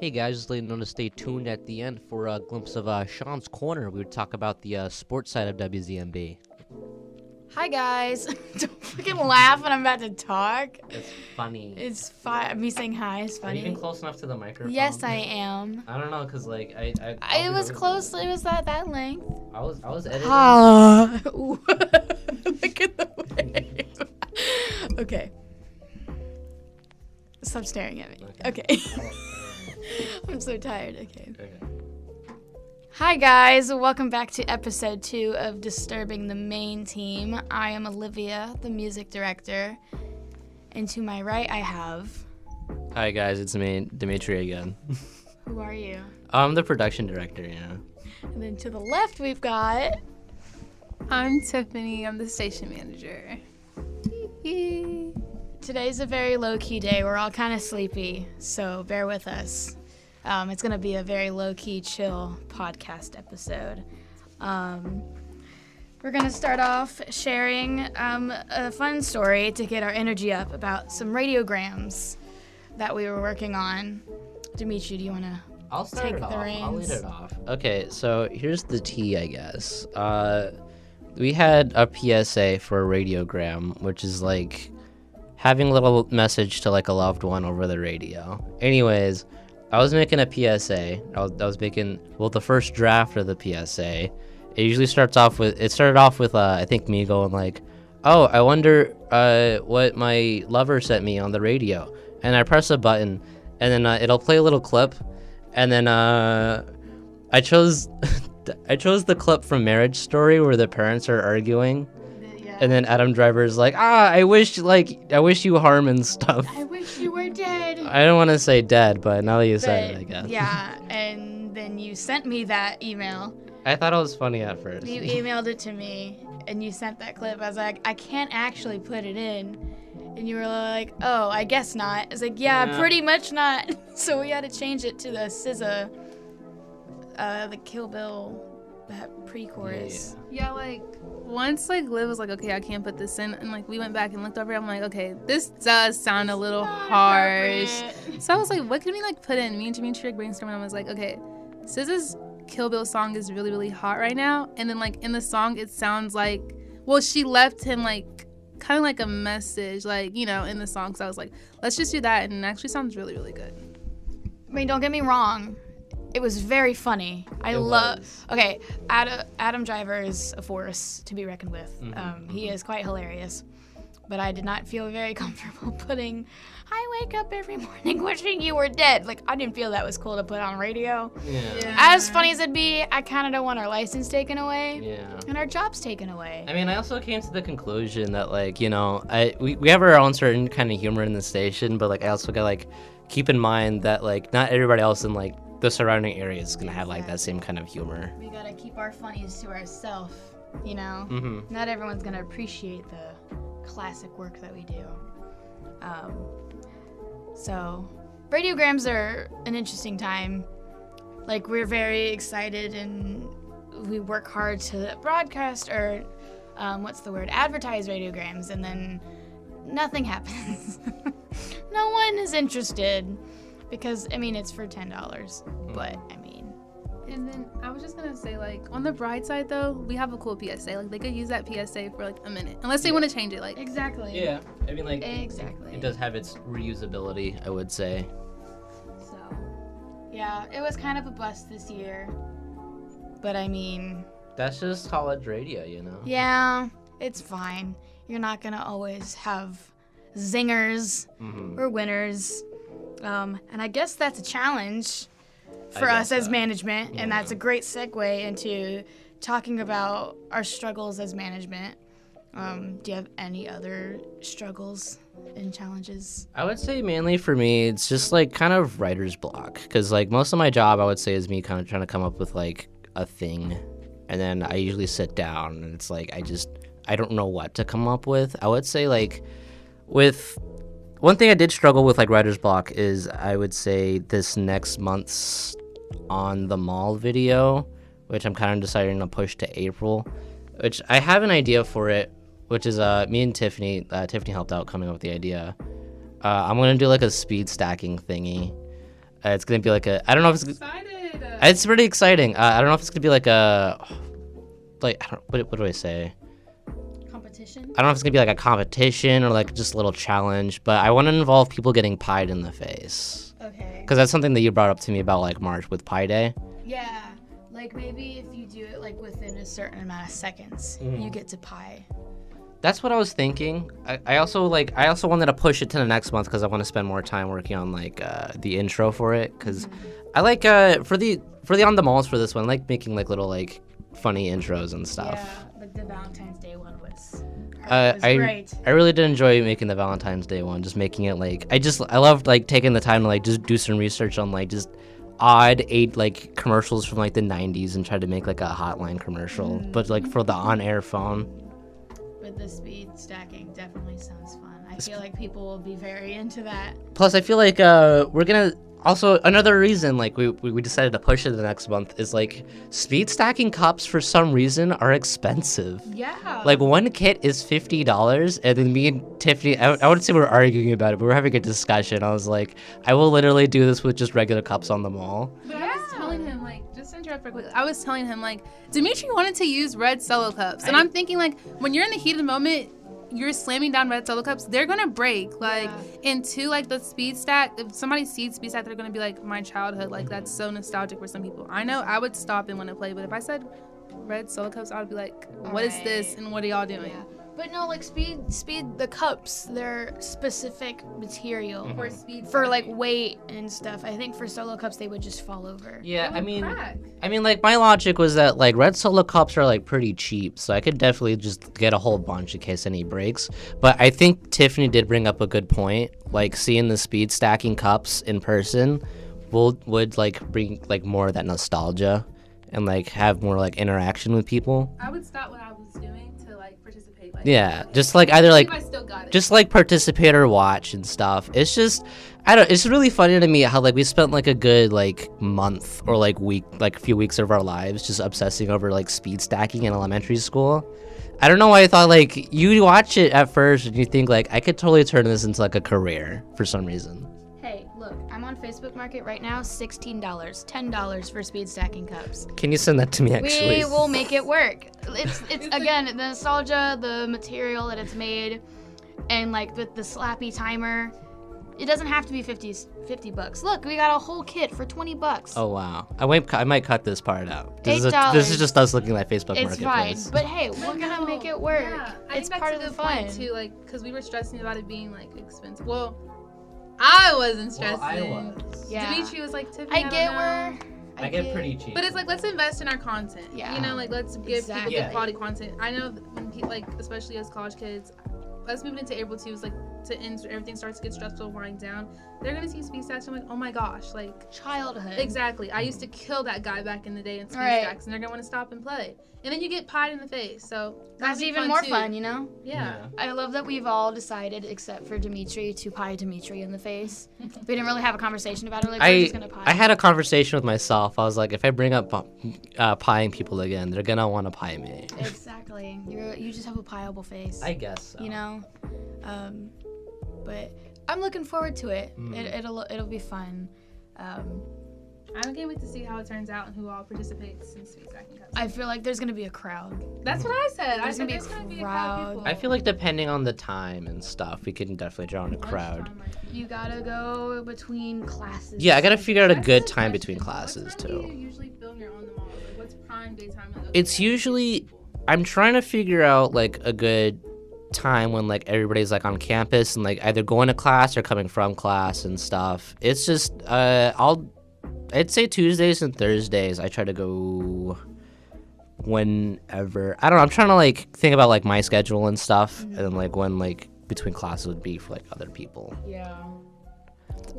Hey guys, just letting you know to stay tuned at the end for a glimpse of Sean's Corner. We would talk about the sports side of WZMB. Hi guys. Don't fucking laugh when I'm about to talk. It's funny. It's fine. Me saying hi is funny. Are you even close enough to the microphone? Yes, I am. I don't know, cause like It was close. It was that length. I was editing. Look at the wave. Okay. Stop staring at me. Okay. I'm so tired. Okay. Hi guys, welcome back to episode 2 of Disturbing the Main Team. I am Olivia, the music director, and to my right I have... Hi guys, it's me, Dimitri again. Who are you? I'm the production director, yeah. And then to the left we've got... I'm Tiffany, I'm the station manager. Today's a very low-key day. We're all kind of sleepy, so bear with us. It's going to be a very low-key, chill podcast episode. We're going to start off sharing a fun story to get our energy up about some radiograms that we were working on. Dimitri, do you want to take the reins? I'll lead it off. Okay, so here's the tea, I guess. We had a PSA for a radiogram, which is like having a little message to like a loved one over the radio. Anyways, I was making a PSA. I was making, well, the first draft of the PSA. It usually started off with I think me going like, oh, I wonder what my lover sent me on the radio. And I press a button, and then it'll play a little clip. And then I chose the clip from Marriage Story where the parents are arguing. Yeah. And then Adam Driver's like, I wish you harm and stuff. I wish you were dead. I don't want to say dead, but now that you said it, I guess. Yeah, and then you sent me that email. I thought it was funny at first. You emailed it to me, and you sent that clip. I was like, I can't actually put it in. And you were like, oh, I guess not. I was like, yeah, pretty much not. So we had to change it to the SZA, the Kill Bill, that pre-chorus. Yeah, like, once, like, Liv was like, okay, I can't put this in, and, like, we went back and looked over it, I'm like, okay, this does sound a little harsh. So I was like, what can we, like, put in? Me and Dimitri brainstorming, and I was like, okay, SZA's Kill Bill song is really, really hot right now, and then, like, in the song, it sounds like, well, she left him, like, kind of like a message, like, you know, in the song, so I was like, let's just do that, and it actually sounds really, really good. I mean, don't get me wrong. It was very funny. Okay, Adam Driver is a force to be reckoned with. He is quite hilarious. But I did not feel very comfortable putting, I wake up every morning wishing you were dead. Like, I didn't feel that was cool to put on radio. Yeah. As funny as it'd be, I kind of don't want our license taken away. Yeah. And our jobs taken away. I mean, I also came to the conclusion that, like, you know, we have our own certain kind of humor in the station, but, like, I also got, like, keep in mind that, like, not everybody else in, like, the surrounding area is gonna have like that same kind of humor. We gotta keep our funnies to ourselves, you know? Not everyone's gonna appreciate the classic work that we do. So radiograms are an interesting time. Like, we're very excited and we work hard to broadcast or advertise radiograms, and then nothing happens. No one is interested. Because, I mean, it's for $10, but, I mean. And then I was just going to say, like, on the bride side, though, we have a cool PSA. Like, they could use that PSA for, like, a minute. Unless they want to change it, like. Exactly. Yeah. I mean, like. Exactly. It does have its reusability, I would say. So, yeah, it was kind of a bust this year. But, I mean. That's just college radio, you know? Yeah, it's fine. You're not going to always have zingers or winners. And I guess that's a challenge for us as management, and that's a great segue into talking about our struggles as management. Do you have any other struggles and challenges? I would say mainly for me, it's just like kind of writer's block, because like most of my job, I would say, is me kind of trying to come up with like a thing, and then I usually sit down and it's like I don't know what to come up with. I would say like with. One thing I did struggle with, like, writer's block is, I would say, this next month's On the Mall video, which I'm kind of deciding to push to April, which I have an idea for it, which is me and Tiffany helped out coming up with the idea. I'm going to do, like, a speed stacking thingy, It's gonna be like a. I don't know if it's. Excited. It's pretty exciting. I don't know if it's gonna be like a. Like what do I say? Competition? I don't know if it's gonna be like a competition or like just a little challenge, but I want to involve people getting pied in the face. Okay. Because that's something that you brought up to me about like March with Pie Day. Yeah. Like maybe if you do it like within a certain amount of seconds, you get to pie. That's what I was thinking. I also wanted to push it to the next month because I want to spend more time working on like the intro for it. Because I like for the on the malls for this one, I like making like little like funny intros and stuff. Yeah, like the Valentine's Day one was great. I really did enjoy making the Valentine's Day one. Just making it like I loved like taking the time to like just do some research on like just odd like commercials from like the 90s and try to make like a hotline commercial, but like for the on-air phone. With the speed stacking, definitely sounds fun. I feel like people will be very into that. Plus, I feel like we're gonna also another reason like we decided to push it the next month is like speed stacking cups for some reason are expensive. Yeah. Like one kit is $50, and then me and Tiffany, I wouldn't say we're arguing about it, but we're having a discussion. I was like, I will literally do this with just regular cups on the mall. But I was telling him, like, just to interrupt real quick, I was telling him, like, Dimitri wanted to use red Solo cups. And I'm thinking, like, when you're in the heat of the moment, you're slamming down red Solo cups, they're going to break. Like, into, like, the speed stack, if somebody sees speed stack, they're going to be like, my childhood. Like, that's so nostalgic for some people. I know I would stop and want to play, but if I said red Solo cups, I would be like, what is this and what are y'all doing? Yeah. But no, like speed, the cups, they're specific material For speed for like stacking. weight and stuff. I think for Solo cups, they would just fall over. Yeah, It would crack. I mean, like my logic was that like red Solo cups are like pretty cheap, so I could definitely just get a whole bunch in case any breaks. But I think Tiffany did bring up a good point. Like seeing the speed stacking cups in person would like bring like more of that nostalgia and like have more like interaction with people. I would stop what I was doing to, like, participate. Like, Yeah, just like either like I still got it. just like participate or watch and stuff. It's just it's really funny to me how like we spent like a good like month or like week, like a few weeks of our lives just obsessing over like speed stacking in elementary school. I don't know why I thought like you watch it at first and you think like I could totally turn this into like a career for some reason. Hey, look, I'm on Facebook Market right now, $16, $10 for speed stacking cups. Can you send that to me actually? We will make it work. It's again, the nostalgia, the material that it's made, and like with the slappy timer. It doesn't have to be $50. Look, we got a whole kit for $20. Oh wow! I might cut this part out. This $8. is just us looking at Facebook It's fine, Marketplace. but hey, we're gonna make it work. Yeah, I It's think part of that's the a good point, fun. too, like, because we were stressing about it being, like, expensive. Well, I wasn't stressing. Yeah. Dimitri was like, Tiffany, I don't get know. where I get pretty cheap. But it's like, let's invest in our content. Yeah. You know, like, let's give Exactly. people good quality content. I know that when people, like, especially as college kids, us moving into April 2 is like to end, so everything starts to get stressful, winding down. They're gonna see speed stacks and I'm like, oh my gosh, like childhood. exactly. I used to kill that guy back in the day in speed Right. stacks, and they're gonna want to stop and play. And then you get pied in the face, so That's that'd be even more too. fun, you know? Yeah. I love that we've all decided, except for Dimitri, to pie Dimitri in the face. We didn't really have a conversation about it. Like, we're just gonna pie. I had a conversation with myself. I was like, if I bring up pieing people again, they're gonna want to pie me. Exactly. You just have a pieable face. I guess so. You know, but I'm looking forward to it. It'll be fun. I can't wait to see how it turns out and who all participates in speed stacking cups. I feel like there's gonna be a crowd. That's what I said. There's I gonna said be a there's gonna be a crowd. crowd of people. I feel like depending on the time and stuff, we can definitely draw in a crowd. Lunchtime, I think. You gotta go between classes. Yeah, I gotta figure out a That's good the time question. between classes What time do you too. usually film your own the mall? Like, what's prime daytime? Like, okay, It's usually I'm trying to figure out like a good time when like everybody's like on campus and like either going to class or coming from class and stuff. It's just I'd say Tuesdays and Thursdays I try to go whenever. I don't know, I'm trying to like think about like my schedule and stuff and like when like between classes would be for like other people. Yeah.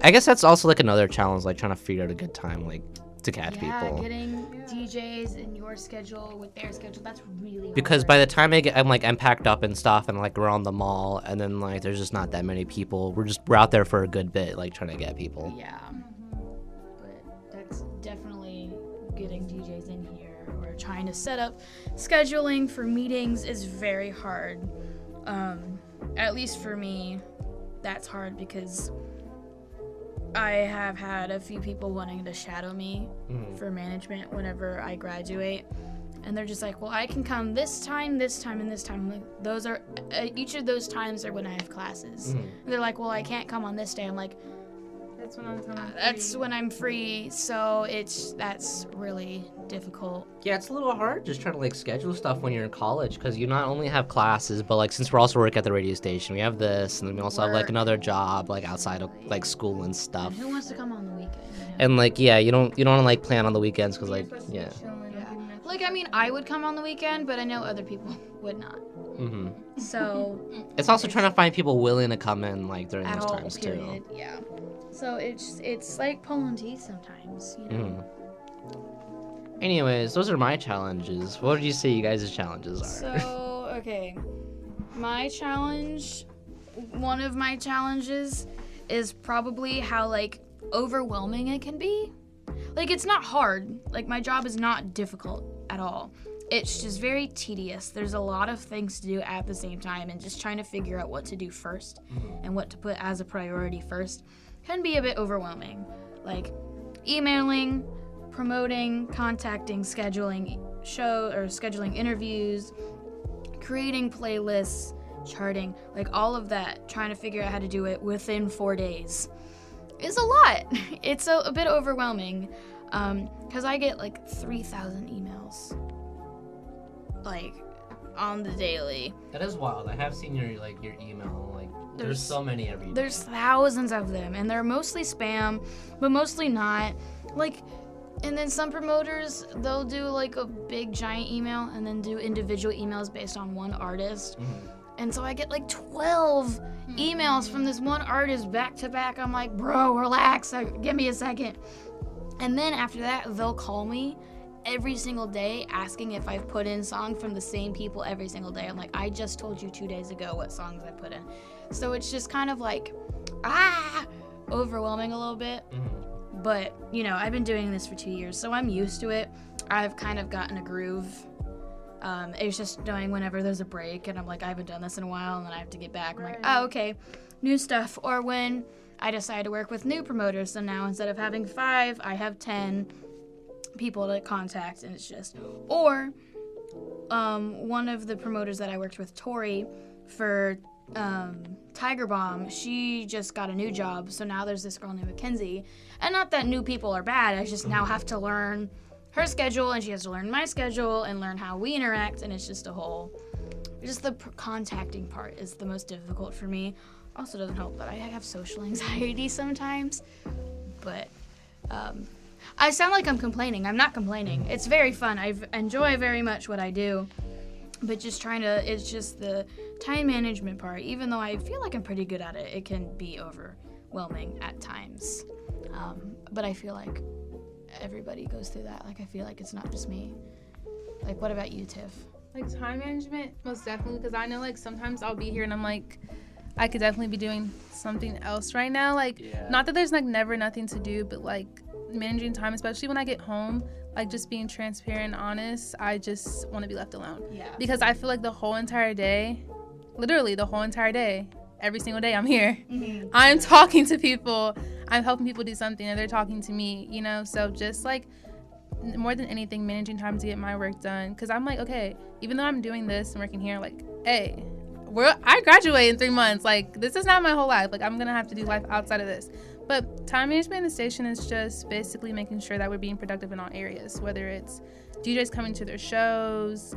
I guess that's also like another challenge, like trying to figure out a good time like to catch Yeah, people. getting DJs in your schedule with their schedule, that's really Because hard. by the time I'm packed up and stuff and like we're on the mall and then like there's just not that many people. We're out there for a good bit, like trying to get people. Yeah. But that's definitely getting DJs in here or trying to set up scheduling for meetings is very hard. At least for me, that's hard because I have had a few people wanting to shadow me for management whenever I graduate. And they're just like, well, I can come this time, and this time. I'm like, those are, each of those times are when I have classes. And they're like, well, I can't come on this day. I'm like, that's when I'm free. So that's really difficult. Yeah, it's a little hard just trying to like schedule stuff when you're in college, because you not only have classes, but like since we're also working at the radio station, we have this, and then we also have like another job like outside of like school and stuff. And who wants to come on the weekend? And like, yeah, you don't want to like plan on the weekends because like, yeah. Like, I mean, I would come on the weekend, but I know other people would not. So it's also trying to find people willing to come in like during at those all, times period. too. Yeah. So it's like pulling teeth sometimes, you know. Anyways, those are my challenges. What would you say you guys' challenges are? So, okay. My challenge, one of my challenges is probably how, like, overwhelming it can be. Like, it's not hard. Like, my job is not difficult at all. It's just very tedious. There's a lot of things to do at the same time, and just trying to figure out what to do first and what to put as a priority first can be a bit overwhelming. Like, emailing, promoting, contacting, scheduling scheduling interviews, creating playlists, charting, like all of that, trying to figure out how to do it within 4 days is a lot. It's a bit overwhelming, because I get like 3,000 emails like on the daily. That is wild. I have seen your email, like there's so many every day. There's thousands of them, and they're mostly spam, but mostly not. Like, and then some promoters, they'll do like a big giant email and then do individual emails based on one artist. And so I get like 12 emails from this one artist back to back. I'm like, bro, relax, give me a second. And then after that, they'll call me every single day asking if I've put in songs from the same people every single day. I'm like, I just told you 2 days ago what songs I put in. So it's just kind of like, overwhelming a little bit. But, you know, I've been doing this for 2 years, so I'm used to it. I've kind of gotten a groove. It's just knowing whenever there's a break, and I'm like, I haven't done this in a while, and then I have to get back. I'm like, oh, okay, new stuff. Or when I decide to work with new promoters, so now instead of having 5, I have 10 people to contact, and it's just... Or one of the promoters that I worked with, Tori, for Tiger Bomb, she just got a new job, so now there's this girl named Mackenzie. And not that new people are bad, I just now have to learn her schedule, and she has to learn my schedule and learn how we interact, and it's just a whole... Just the contacting part is the most difficult for me. Also doesn't help that I have social anxiety sometimes, but I sound like I'm complaining. I'm not complaining. It's very fun. I enjoy very much what I do, but it's just the time management part. Even though I feel like I'm pretty good at it, it can be overwhelming at times. But I feel like everybody goes through that. Like, I feel like it's not just me. Like, what about you, Tiff? Like, time management, most definitely, because I know, like, sometimes I'll be here and I'm like, I could definitely be doing something else right now. Like, not that there's, like, never nothing to do, but, like, managing time, especially when I get home, like, just being transparent and honest, I just want to be left alone. Yeah. Because I feel like the whole entire day, literally the whole entire day, every single day I'm here. I'm talking to people. I'm helping people do something, and they're talking to me, you know? So just, like, more than anything, managing time to get my work done. Because I'm like, okay, even though I'm doing this and working here, like, hey, I graduate in 3 months. Like, this is not my whole life. Like, I'm going to have to do life outside of this. But time management in the station is just basically making sure that we're being productive in all areas, whether it's DJs coming to their shows,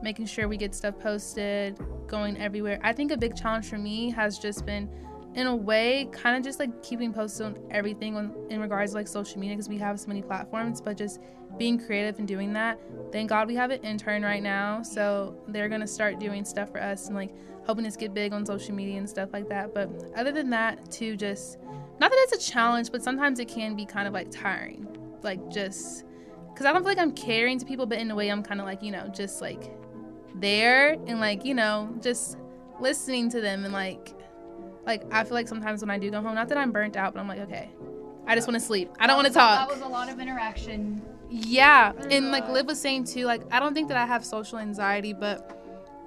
making sure we get stuff posted, going everywhere. I think a big challenge for me has just been, in a way, kind of just like keeping posted on everything in regards to like social media, because we have so many platforms, but just being creative and doing that. Thank God we have an intern right now, so they're going to start doing stuff for us and like helping us get big on social media and stuff like that. But other than that, too, just, not that it's a challenge, but sometimes it can be kind of like tiring, like just because I don't feel like I'm catering to people, but in a way I'm kind of like, you know, just like there and like, you know, just listening to them. And like I feel like sometimes when I do go home, not that I'm burnt out, but I'm like, okay, I just want to sleep. I don't want to talk. That was a lot of interaction. Yeah. And like Liv was saying too, like, I don't think that I have social anxiety, but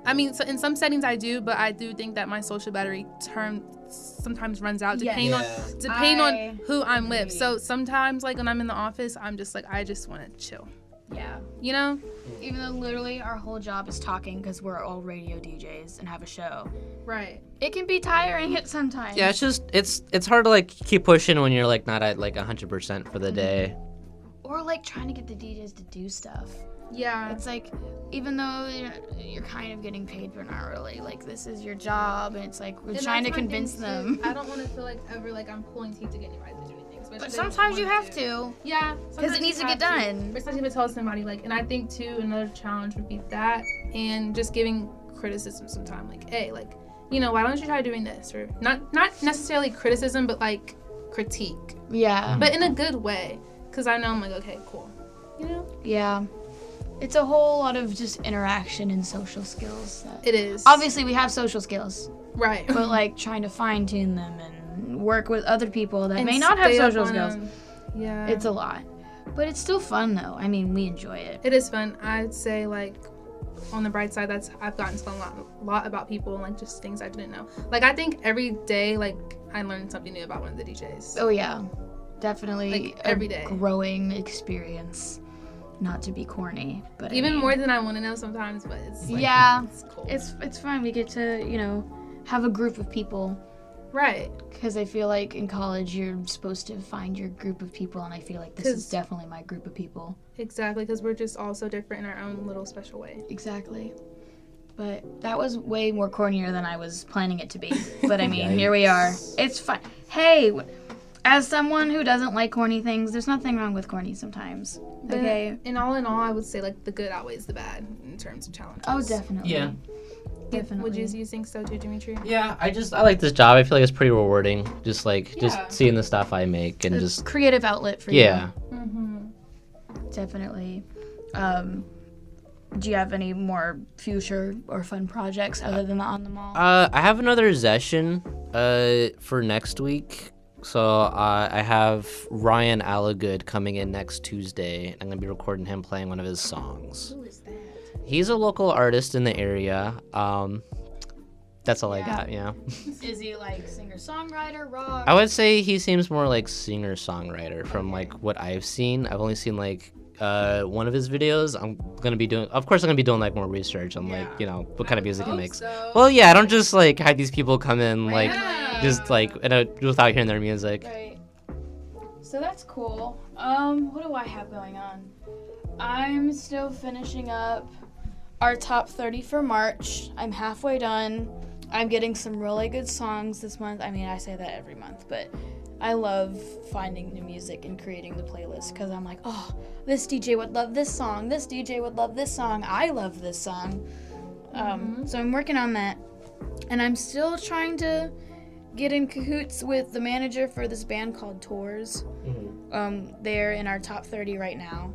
I mean, so in some settings I do, but I do think that my social battery sometimes runs out Yes. depending on who I'm with. agree. So sometimes like when I'm in the office, I'm just like I just want to chill. Yeah. You know? Even though literally our whole job is talking because we're all radio DJs and have a show. Right. It can be tiring at sometimes. Yeah, it's just it's hard to like keep pushing when you're like not at like 100% for the day. Or like trying to get the DJs to do stuff. Yeah. It's like, even though you're kind of getting paid, but not really. Like, this is your job, and it's like, we're And trying to that's my convince thing, them. too. I don't want to feel like ever like I'm pulling teeth to get anybody to do anything. especially But if they don't sometimes you want have to. Yeah. Because sometimes it needs you to get have done. Especially if it tells somebody like, and I think too another challenge would be that, and just giving criticism sometime. Like, hey, like, you know, why don't you try doing this? Or not necessarily criticism, but like critique, Yeah. but in a good way. Because I know I'm like, okay, cool. You know? Yeah. It's a whole lot of just interaction and social skills. It is. Obviously, we have social skills, Right. but like trying to fine tune them and work with other people that And may not have stay up social on skills. 'em. Yeah. It's a lot. But it's still fun, though. I mean, we enjoy it. It is fun. I'd say like on the bright side, I've gotten to learn a lot about people and like just things I didn't know. Like I think every day like I learned something new about one of the DJs. Oh, yeah. Definitely Like, every a day. growing experience. Not to be corny, but Even I mean, more than I want to know sometimes, but it's like, Yeah. it's cool. It's fun. We get to, you know, have a group of people. right. Because I feel like in college you're supposed to find your group of people, and I feel like this is 'Cause- definitely my group of people. Exactly, because we're just all so different in our own little special way. Exactly. But that was way more cornier than I was planning it to be. But I mean, here we are. It's fun. Hey, as someone who doesn't like corny things, there's nothing wrong with corny sometimes. But Okay. in all, I would say like the good outweighs the bad in terms of challenges. Oh, definitely. Yeah. Definitely. Would you think so too, Dimitri? Yeah, I like this job. I feel like it's pretty rewarding. Just like Yeah. just seeing the stuff I make and just Creative outlet for yeah. Mm-hmm. you. Definitely. Do you have any more future or fun projects other than the On the Mall? I have another session for next week. So I have Ryan Allagood coming in next Tuesday. I'm gonna be recording him playing one of his songs. Who is that? He's a local artist in the area. That's all I got. Yeah. Is he like singer-songwriter, rock? I would say he seems more like singer-songwriter from like what I've seen. I've only seen like one of his videos. I'm gonna be doing like more research on like, you know, what kind of music he makes. So. Well, yeah, I don't just like have these people come in like Yeah. just like without hearing their music. Right. So that's cool. What do I have going on? I'm still finishing up our top 30 for March. I'm halfway done. I'm getting some really good songs this month. I mean, I say that every month, but I love finding new music and creating the playlist because I'm like, oh, this DJ would love this song. This DJ would love this song. I love this song. So I'm working on that. And I'm still trying to get in cahoots with the manager for this band called Tours. They're in our top 30 right now.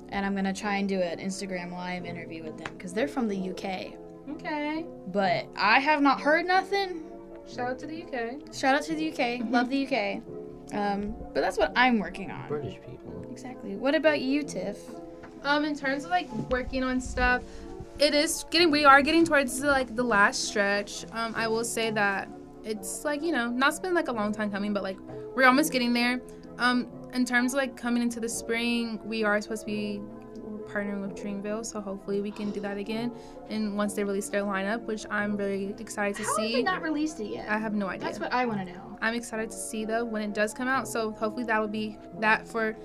And I'm going to try and do an Instagram live interview with them because they're from the UK. Okay. But I have not heard nothing. Shout out to the UK. Shout out to the UK. Love the UK. But that's what I'm working on. British people. Exactly. What about you, Tiff? In terms of like working on stuff, we are getting towards the last stretch. I will say that it's like, you know, not been like a long time coming, but like we're almost getting there. In terms of like coming into the spring, we are supposed to be partnering with Dreamville, so hopefully we can do that again. And once they release their lineup, which I'm very excited to How see. have they not released it yet? I have no idea. That's what I want to know. I'm excited to see though when it does come out. So hopefully that will be that for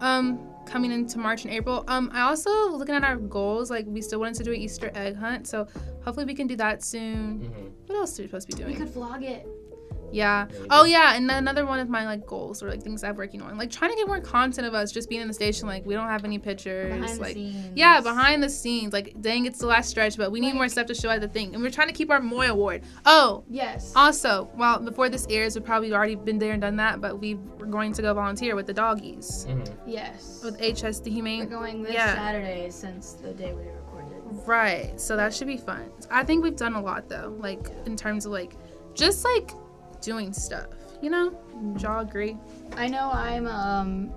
coming into March and April. I also looking at our goals, like we still wanted to do an Easter egg hunt, so hopefully we can do that soon. What else are we supposed to be We doing? could vlog it. Yeah. Oh yeah, and another one of my like goals or like things I'm working on, like trying to get more content of us just being in the station. Like we don't have any pictures. Behind the like scenes. yeah, behind the scenes. Like dang, it's the last stretch, but we need more stuff to show at the thing. And we're trying to keep our Moy Award. Oh. Yes. Also, well, before this airs, we've probably already been there and done that, but we're going to go volunteer with the doggies. Yes. With HS the We're Humane. going this Yeah. Saturday since the day we recorded. Right. So that should be fun. I think we've done a lot though, like in terms of like just like doing stuff, you know? Do y'all agree? I know I'm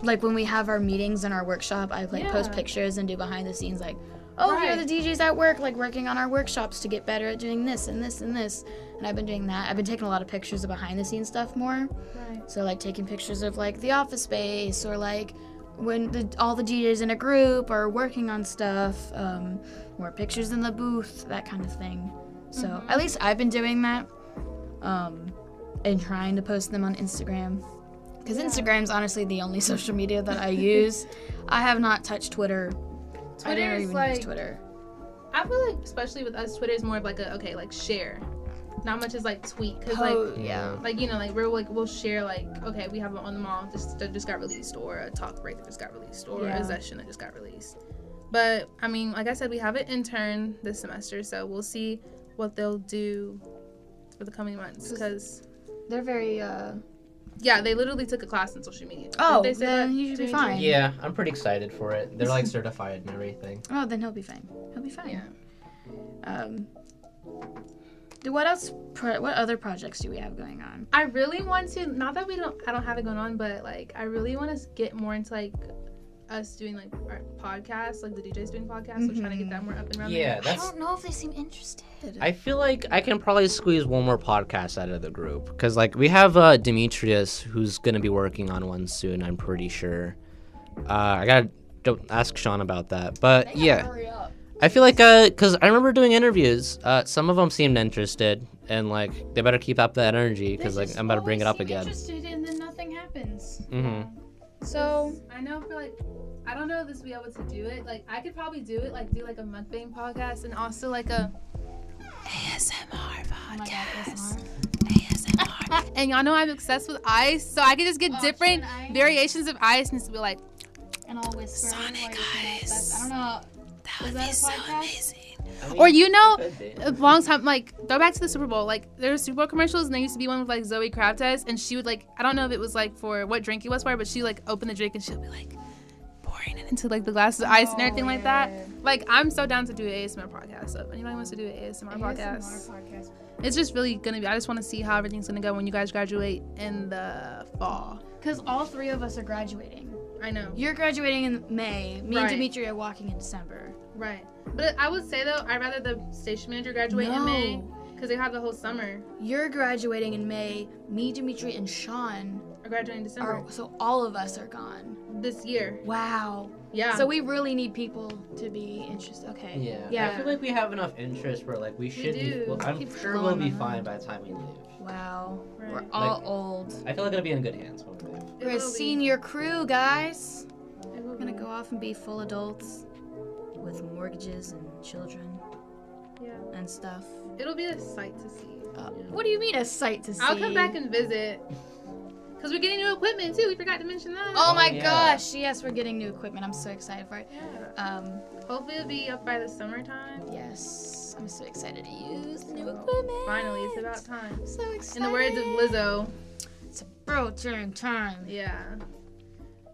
like when we have our meetings and our workshop, I like post Yeah. pictures and do behind the scenes like, oh, here are Right. the DJs at work, like working on our workshops to get better at doing this and this and this. And I've been doing that. I've been taking a lot of pictures of behind the scenes stuff more. Right. So like taking pictures of like the office space, or like when all the DJs in a group are working on stuff, more pictures in the booth, that kind of thing. So at least I've been doing that, and trying to post them on Instagram. Because Instagram's honestly the only social media that I use. I have not touched Twitter. I Twitter never is even like, use Twitter. I feel like, especially with us, Twitter is more of like like share. Not much is like tweet. Cause Yeah. like, you know, like we'll share like, okay, we have it on the mall that just got released, or a talk break that just got released, or a session that just got released. But I mean, like I said, we have an intern this semester, so we'll see what they'll do for the coming months. Because They're very, yeah, they literally took a class in social media. Oh, Didn't they say then that, you should be Dimitri? fine. Yeah, I'm pretty excited for it. They're like certified and everything. Oh, then he'll be fine. He'll be fine. Yeah. What other projects do we have going on? I really want to, not that I don't have it going on, but like I really want to get more into like us doing like our podcasts, like the DJs doing podcasts, so trying to get that more up and running. Yeah, I that's. don't know if they seem interested. I feel like I can probably squeeze one more podcast out of the group, because like we have Demetrius, who's gonna be working on one soon. I'm pretty sure. I gotta don't ask Sean about that, but yeah. Hurry up. I feel like, because I remember doing interviews, some of them seemed interested, and, like, they better keep up that energy, because, like, I'm about to bring it up again. Interested, and then nothing happens. Mm-hmm. So I know for like, I don't know if this will be able to do it. Like I could probably do it, like do like a mukbang podcast and also like a ASMR podcast. ASMR. And y'all know I'm obsessed with ice, so I could just get different variations of ice and just be like, and I'll whisper. Sonic Ice. I don't know. that would that be a so podcast? amazing. Or a long time, like go back to the Super Bowl. Like there were Super Bowl commercials, and there used to be one with like Zoe Kravitz, and she would like, I don't know if it was like for what drink it was for, but she like opened the drink and she'll be like pouring it into like the glasses of ice and everything like that. Like I'm so down to do an ASMR podcast. So if anybody wants to do an ASMR podcast, it's just really gonna be. I just want to see how everything's gonna go when you guys graduate in the fall. Because all three of us are graduating. I know. You're graduating in May. Me and Right. Dimitri are walking in December. Right. But I would say though, I'd rather the station manager graduate in May, because they have the whole summer. You're graduating in May. Me, Dimitri, and Sean I graduate in December so all of us are gone. this year. Wow. Yeah. So we really need people to be interested. Okay. Yeah. Yeah. I feel like we have enough interest where, like, we should be. do. Well, I'm Keep sure we'll be going fine on. by the time we leave. Wow. Right. We're all Like- old. I feel like it'll be in good hands when we leave. It We're a will be. senior crew, guys. It will We're gonna be. go off and be full adults with mortgages and children Yeah. and stuff. It'll be a sight to see. What do you mean a sight to see? I'll come back and visit. Because we're getting new equipment too. We forgot to mention that. Oh my yeah. gosh! Yes, we're getting new equipment. I'm so excited for it. Yeah. Hopefully it'll be up by the summertime. Yes, I'm so excited to use the new equipment. Finally, it's about time. So excited. In the words of Lizzo. it's bro turn time. Yeah.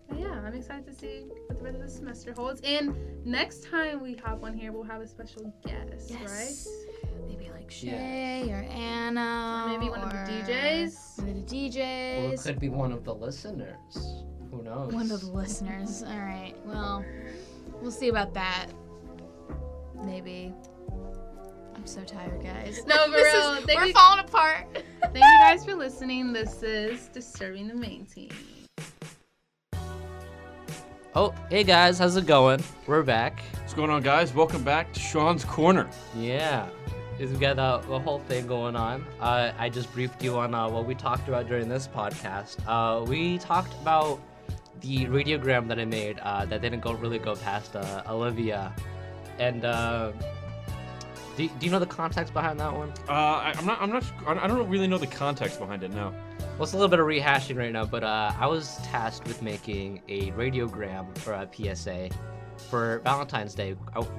But yeah, I'm excited to see what the rest of the semester holds. And next time we hop on here, we'll have a special guest, Yes. Maybe like Yeah. Shay or Anna. right? Maybe one of the DJs. One of the Or it DJs. could be one of the listeners. Who knows? One of the listeners. All right. Well, we'll see about that. Maybe. I'm so tired, guys. No, for This real. is- Thank we're you- falling apart. Thank you guys for listening. This is Disturbing the Main Team. Oh, hey guys, how's it going? We're back. What's going on, guys? Welcome back to Sean's Corner. Yeah. We got the whole thing going on. I just briefed you on what we talked about during this podcast. We talked about the radiogram that I made that didn't really go past Olivia. And do you know the context behind that one? I don't really know the context behind it now. Well, it's a little bit of rehashing right now, but I was tasked with making a radiogram for a PSA for Valentine's Day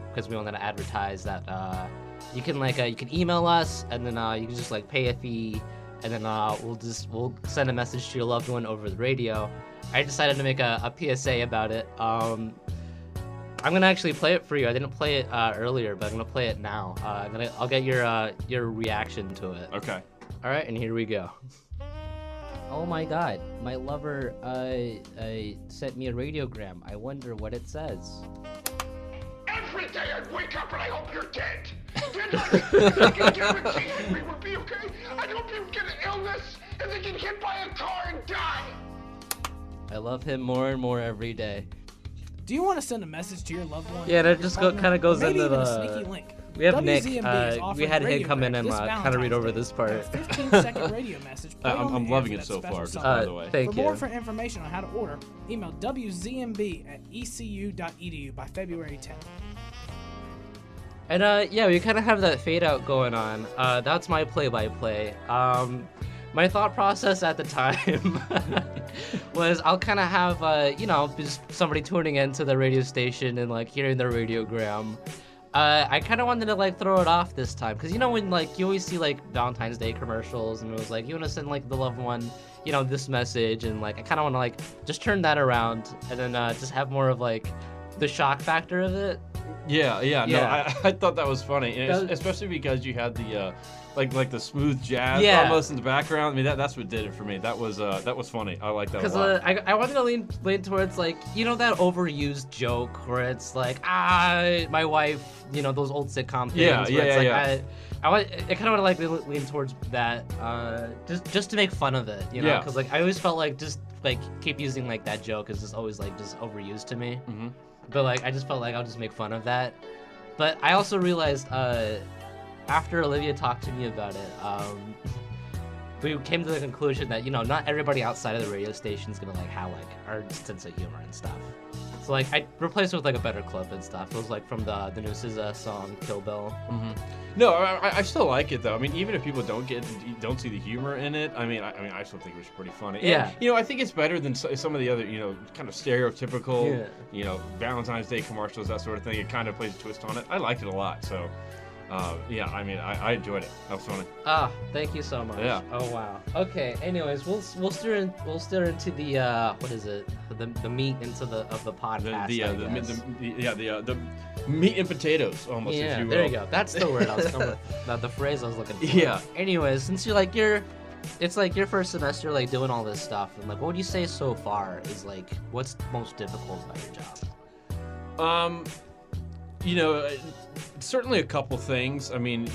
because we wanted to advertise that you can you can email us and then you can just like pay a fee and then we'll send a message to your loved one over the radio. I decided to make a PSA about it. I'm gonna actually play it for you. I didn't play it earlier, but I'm gonna play it now. And then I'll get your reaction to it. Okay. All right, and here we go. Oh my god, my lover sent me a radiogram. I wonder what it says. Every the day I'd wake up and I hope you're dead. Then I can guarantee we would be okay. I'd hope you get an illness and then get hit by a car and die. I love him more and more every day. Do you want to send a message to your loved one? Yeah, that just kind of goes Maybe into even the. a sneaky link. We have Nick. WZMB is We offering had him Radio come in Break and this kind of read over Valentine's this Day. part. A 15-second radio message. played on I'm the loving air it for so that far, special just by song. the way. Thank For you. more information on how to order, email wzmb@ecu.edu by February 10th. And yeah, we kind of have that fade out going on. That's my play-by-play. My thought process at the time was I'll kind of have, just somebody tuning into the radio station and like hearing their radiogram. I kind of wanted to like throw it off this time because when like you always see like Valentine's Day commercials and it was like you want to send like the loved one, this message, and like I kind of want to like just turn that around and then just have more of like the shock factor of it. Yeah. No, Yeah. I thought that was funny, and especially because you had the like the smooth jazz Yeah. almost in the background. I mean, that's what did it for me. That was funny. I like that a Because lot. I wanted to lean towards like that overused joke where it's like my wife, those old sitcom things. Yeah, where yeah, it's yeah, I kind of want to like lean towards that, just to make fun of it, Yeah. Because like I always felt like just like keep using like that joke is just always like just overused to me. Mhm. But like I just felt like I'll just make fun of that. But I also realized after Olivia talked to me about it, we came to the conclusion that not everybody outside of the radio station is gonna like have like our sense of humor and stuff. So like I replaced it with like a better clip and stuff. It was like from the new SZA song Kill Bill. No, I still like it though. I mean, even if people don't see the humor in it, I mean, I still think it was pretty funny. Yeah. And, I think it's better than some of the other, kind of stereotypical, Valentine's Day commercials, that sort of thing. It kind of plays a twist on it. I liked it a lot. So, yeah, I mean, I enjoyed it. That was funny. Ah, thank you so much. Yeah. Oh wow. Okay. Anyways, we'll steer into the what is it? The meat into the podcast. The meat and potatoes almost. Yeah, if you will. there you go. That's the word I was coming with. Not the phrase I was looking for. Yeah. Anyways, since it's like your first semester, like doing all this stuff, and like, what would you say so far is like what's most difficult about your job? Certainly a couple things. I mean,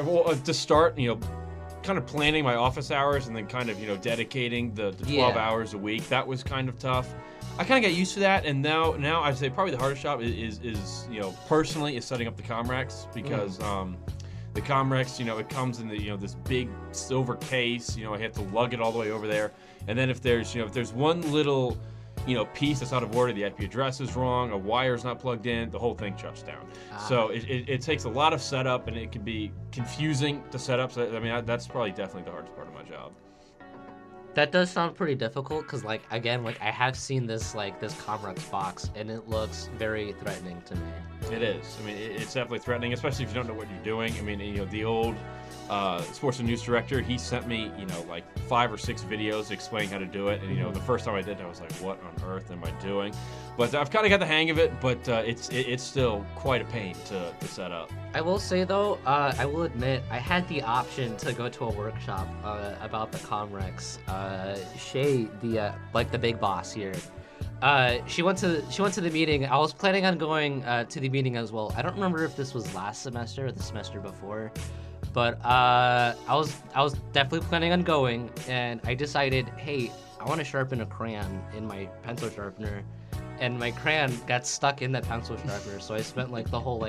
well, to start, kind of planning my office hours and then kind of, dedicating the 12 hours a week. That was kind of tough. I kind of got used to that, and now I'd say probably the hardest job is personally is setting up the Comrex because the Comrex, it comes in the this big silver case. I have to lug it all the way over there, and then if there's one little piece that's out of order, the IP address is wrong, a wire's not plugged in, the whole thing shuts down. So it takes a lot of setup, and it can be confusing to set up. So I mean, that's probably definitely the hardest part of my job. That does sound pretty difficult because, like, again, like I have seen this Comrex box and it looks very threatening to me. It is. I mean, it's definitely threatening, especially if you don't know what you're doing. I mean, the old sports and news director, he sent me, like 5 or 6 videos explaining how to do it. And, the first time I did it, I was like, what on earth am I doing? But I've kind of got the hang of it, but it's still quite a pain to set up. I will say, though, I will admit, I had the option to go to a workshop about the Comrex. Shay, the big boss here, she went to the meeting. I was planning on going to the meeting as well. I don't remember if this was last semester or the semester before, but I was definitely planning on going, and I decided, hey, I want to sharpen a crayon in my pencil sharpener, and my crayon got stuck in that pencil sharpener. So I spent like the whole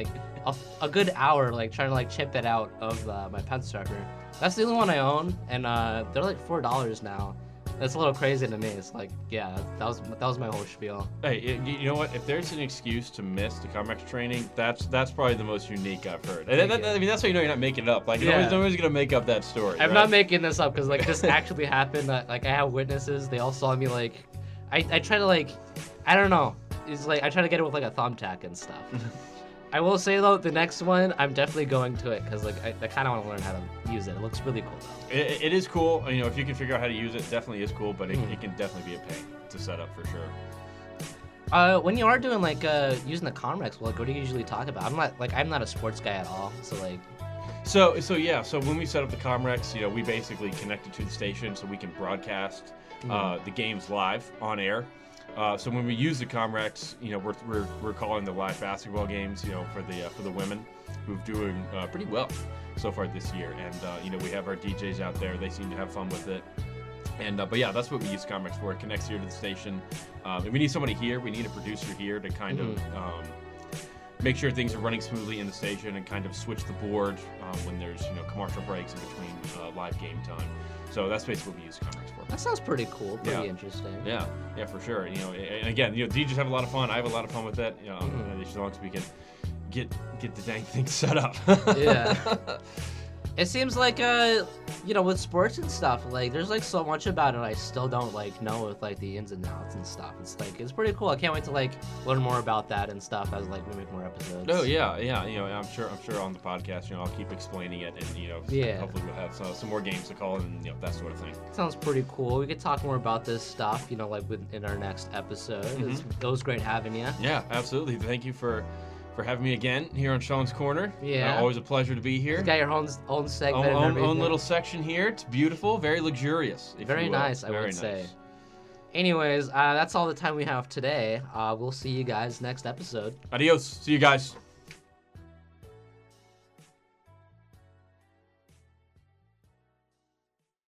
a good hour like trying to like chip it out of my pencil sharpener. That's the only one I own, and they're like $4 now. That's a little crazy to me. It's like, yeah, that was my whole spiel. Hey, you know what? If there's an excuse to miss the Comrex training, that's probably the most unique I've heard. And I mean, that's how you know you're not making it up. Like, nobody's gonna make up that story. I'm right? not making this up because like this actually happened. Like I have witnesses. They all saw me like, I try to like, I don't know. It's like I try to get it with like a thumbtack and stuff. I will say though, the next one I'm definitely going to it because like I kind of want to learn how to use it. It looks really cool though. It is cool. If you can figure out how to use it, it definitely is cool. But it can definitely be a pain to set up for sure. When you are doing like using the Comrex, what do you usually talk about? I'm not a sports guy at all, so like. So when we set up the Comrex, we basically connect it to the station so we can broadcast the games live on air. So when we use the Comrex, we're calling the live basketball games, for the women, who've doing pretty well so far this year. And we have our DJs out there; they seem to have fun with it. And but yeah, that's what we use Comrex for. It connects here to the station. And we need somebody here. We need a producer here to kind of make sure things are running smoothly in the station and kind of switch the board when there's commercial breaks in between live game time. So that's basically what we use Comrex for. That sounds pretty cool. Pretty interesting. Yeah, for sure. And again, DJs have a lot of fun. I have a lot of fun with it. As long as we can get the dang thing set up. Yeah. It seems like with sports and stuff, like there's like so much about it I still don't know with the ins and outs and stuff. It's pretty cool. I can't wait to learn more about that and stuff as we make more episodes. Oh yeah. I'm sure on the podcast, I'll keep explaining it, and hopefully we'll have some more games to call and that sort of thing. Sounds pretty cool. We could talk more about this stuff, in our next episode. It was great having you. Yeah, absolutely. Thank you for having me again here on Sean's Corner. Yeah. Always a pleasure to be here. You got your own segment. Own little section here. It's beautiful, very luxurious. Very nice, I would say. Anyways, that's all the time we have today. We'll see you guys next episode. Adios. See you guys.